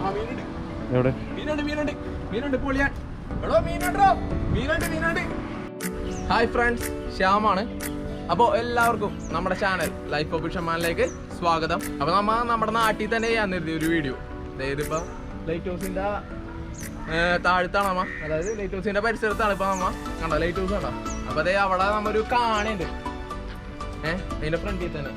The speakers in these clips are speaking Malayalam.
എവിടെ ഹായ് ഫ്രണ്ട്സ്, ശ്യാമാണ്. അപ്പോൾ എല്ലാവർക്കും നമ്മുടെ ചാനൽ ലൈഫ് ഓഫ് ഫിഷർമാനിലേക്ക് സ്വാഗതം. അപ്പോൾ നമ്മുടെ നാട്ടിൽ തന്നെ ചെയ്യാൻ നിർത്തിയ ഒരു വീഡിയോ. അതായത് ഇപ്പോൾ ലൈറ്റ് ഹൗസിൻ്റെ താഴത്താണ് അതായത് ലൈറ്റ് ഹൗസിൻ്റെ പരിസരത്താണ് ഇപ്പോൾ കണ്ടോ ലൈറ്റ് ഹൗസ് കണ്ടോ. അപ്പോൾ അതേ അവിടെ നമ്മൊരു കാണുന്നുണ്ട്, അതിൻ്റെ ഫ്രണ്ടിൽ തന്നെ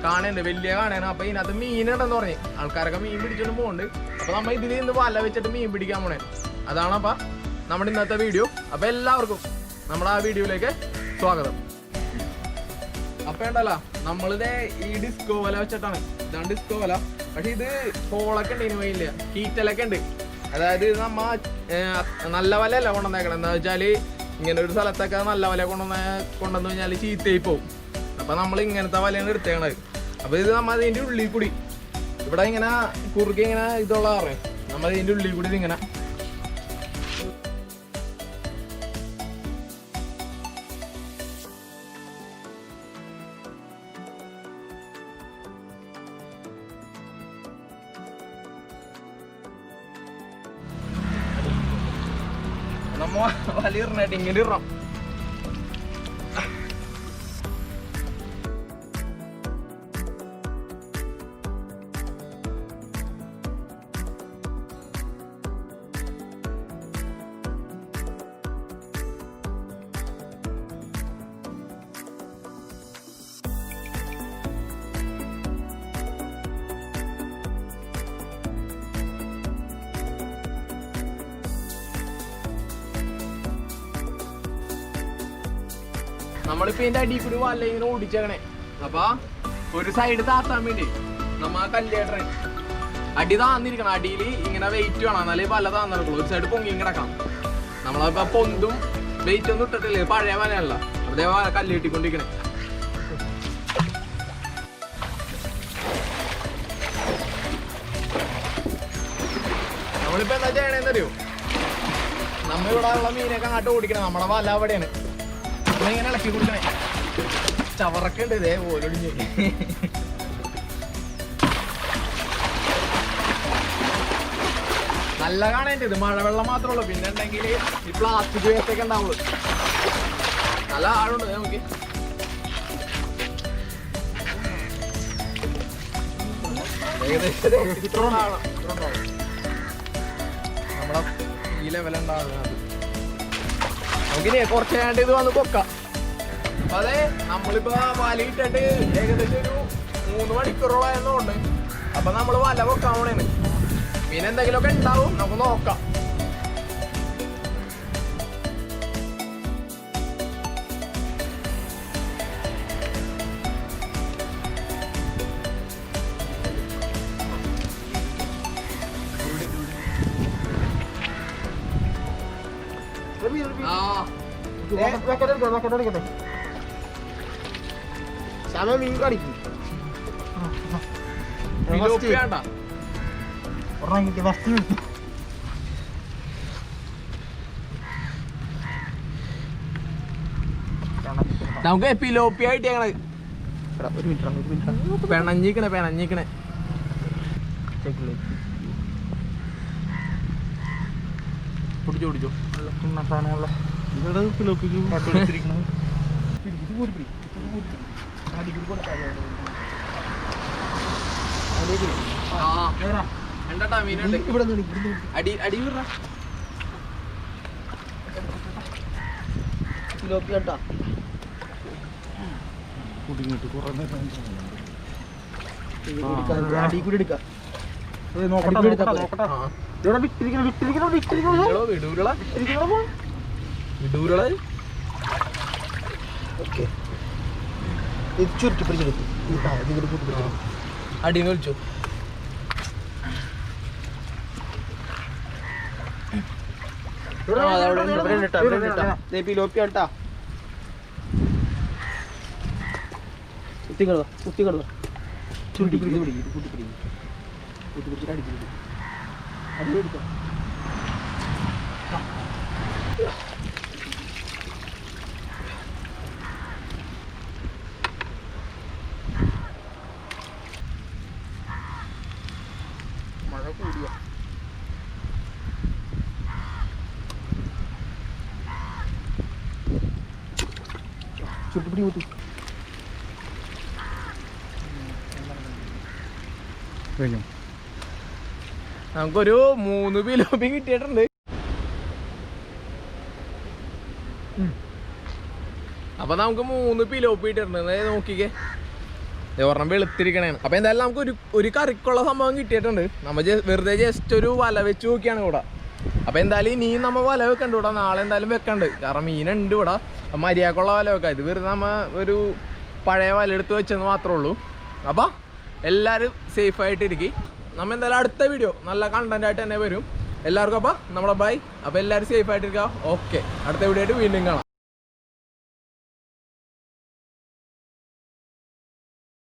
കാണുന്നുണ്ട്, വലിയ കാണാണ്. അപ്പോൾ ഇതിനകത്ത് മീനുണ്ടെന്ന് പറഞ്ഞ് ആൾക്കാരൊക്കെ മീൻ പിടിച്ചോണ്ട് പോകുന്നുണ്ട്. അപ്പോൾ നമ്മൾ ഇതിൽ നിന്ന് വല വെച്ചിട്ട് മീൻ പിടിക്കാൻ പോണേ. അതാണ് അപ്പോൾ നമ്മുടെ ഇന്നത്തെ വീഡിയോ. അപ്പോൾ എല്ലാവർക്കും നമ്മുടെ ആ വീഡിയോയിലേക്ക് സ്വാഗതം. അപ്പോൾ ഉണ്ടല്ലോ നമ്മളിത് ഈ ഡിസ്കോ വല വെച്ചിട്ടാണ്, ഇതാണ് ഡിസ്കോ വല. പക്ഷെ ഇത് കോളൊക്കെ ഉണ്ട്, ഇനി പോയില്ല കീറ്റലൊക്കെ ഉണ്ട്. അതായത് നമ്മ നല്ല വലയല്ല കൊണ്ടുവന്നേക്കണം. എന്താ വെച്ചാൽ ഇങ്ങനെ ഒരു സ്ഥലത്തൊക്കെ നല്ല വല കൊണ്ടുവന്നു കഴിഞ്ഞാൽ ചീത്തയായി പോവും. അപ്പം നമ്മൾ ഇങ്ങനത്തെ വലയാണ് എടുത്തേക്കണത്. അപ്പോൾ ഇത് നമ്മൾ അതിൻ്റെ ഉള്ളിൽ കൂടി ഇവിടെ ഇങ്ങനെ കുറുക്കി ഇങ്ങനെ ഇതുള്ള പറഞ്ഞേ നമ്മൾ ഇതിൻ്റെ ഉള്ളിൽ കൂടി ഇതിങ്ങനെ നമ്മ വലിയ ഇറങ്ങായിട്ട് ഇങ്ങനെ ഇറങ്ങാം. നമ്മളിപ്പോ ഇതിന്റെ അടിയിൽ കൂടി വല്ല ഇങ്ങനെ ഓടിച്ചേക്കണേ. അപ്പൊ ഒരു സൈഡ് താത്താൻ വേണ്ടി നമ്മ ആ കല്ലേട്ട അടി താന്നിരിക്കണം. അടിയിൽ ഇങ്ങനെ വെയിറ്റ് വേണം, എന്നാലേ വല താന്നിടക്കുള്ളൂ. ഒരു സൈഡ് പൊങ്ങി കിടക്കാം. നമ്മളിപ്പോ പൊന്തും വെയിറ്റ് ഒന്നും ഇട്ടിട്ടില്ലേ, പഴയ വലയല്ല. അതേ കല്ല് കെട്ടിക്കൊണ്ടിരിക്കണേ. നമ്മളിപ്പോ എന്താ ചെയ്യണേന്നറിയോ, നമ്മ ഇവിടെ ഉള്ള മീനൊക്കെ അങ്ങോട്ട് ഓടിക്കണം. നമ്മളെ വല അവിടെയാണ്. ഇങ്ങനെ ഇളക്കി കൊടുക്കണേ. ചവറൊക്കെ ഉണ്ട് ഇതേ ഓലൊടിഞ്ഞ്. നല്ല കാണേണ്ടത് ഇത് മഴവെള്ളം മാത്രമേ ഉള്ളൂ. പിന്നെ ഉണ്ടെങ്കിൽ ഈ പ്ലാസ്റ്റിക് വേസ്റ്റ് ഒക്കെ ഉണ്ടാവുള്ളൂ. നല്ല ആഴുണ്ട് നമുക്ക്. ഏകദേശം നമ്മളെ ഈ ലെവലുണ്ടാകുന്നത് നമുക്കിനി കുറച്ച് വേണ്ട ഇത് വന്ന് പൊക്കാം. അപ്പൊ അതെ നമ്മളിപ്പോ വല ഇട്ടിട്ട് ഏകദേശം ഒരു 3 മണിക്കൂറോളായെന്നുണ്ട്. അപ്പൊ നമ്മള് വല പൊക്കാൻ പോണേന്ന്. പിന്നെ എന്തെങ്കിലുമൊക്കെ ഉണ്ടാവും, നമുക്ക് നോക്കാം. മീൻ കാണിക്കും നമുക്ക് പിലോപ്പി ആയിട്ട് ഞങ്ങള് പെണഞ്ഞിക്കണേ പിടിച്ചോ പിടിച്ചോ. എന്താ മീനുണ്ട് അടി അടി വിട കേട്ടാ കുടുങ്ങിട്ട് കുറെ അടി കൂടി എടുക്കാം. അടിന്ന് വിളിച്ചു. പിലോപ്പിയാട്ടാ കുത്തിക്കട കുത്തിക്കട ചുരുട്ടി പിടിച്ച് പിടിക്കും കുത്തി പിടിക്കും കുത്തി പിടിച്ചിട്ട് അടിച്ചു അടിയെടുക്കാം. മഴ കൂടിയ ചുട്ടുപിടി കൂട്ടി നമുക്കൊരു 3 പിലോപ്പി കിട്ടിയിട്ടുണ്ട്. അപ്പൊ നമുക്ക് 3 പിലോപ്പി കിട്ടിയിട്ടുണ്ട്. നോക്കിക്കേ, ഒരെണ്ണം വെളുത്തിരിക്കണേണ്. അപ്പൊ എന്തായാലും നമുക്ക് ഒരു കറിക്കുള്ള സംഭവം കിട്ടിയിട്ടുണ്ട്. നമ്മ വെറുതെ ജസ്റ്റ് ഒരു വല വെച്ച് നോക്കിയാണ് ഇവിടെ. അപ്പൊ എന്തായാലും ഇനിയും നമ്മ വല വെക്കണ്ട ഇവിടെ, നാളെ എന്തായാലും വെക്കണ്ട്. കാരണം മീനുണ്ട് ഇവിടെ, മര്യാദക്കുള്ള വല വെക്കാം. ഇത് വെറുതെ നമ്മ ഒരു പഴയ വല എടുത്ത് വെച്ചെന്ന് മാത്രമേ ഉള്ളൂ. അപ്പൊ എല്ലാവരും സേഫായിട്ടിരിക്കും. നമ്മ എന്തായാലും അടുത്ത വീഡിയോ നല്ല കണ്ടന്റ് ആയിട്ട് തന്നെ വരും എല്ലാവർക്കും. അപ്പൊ നമ്മുടെ ബൈ. അപ്പൊ എല്ലാവരും സേഫായിട്ടിരിക്കുക. ഓക്കെ, അടുത്ത വീഡിയോ ആയിട്ട് വീണ്ടും കാണാം.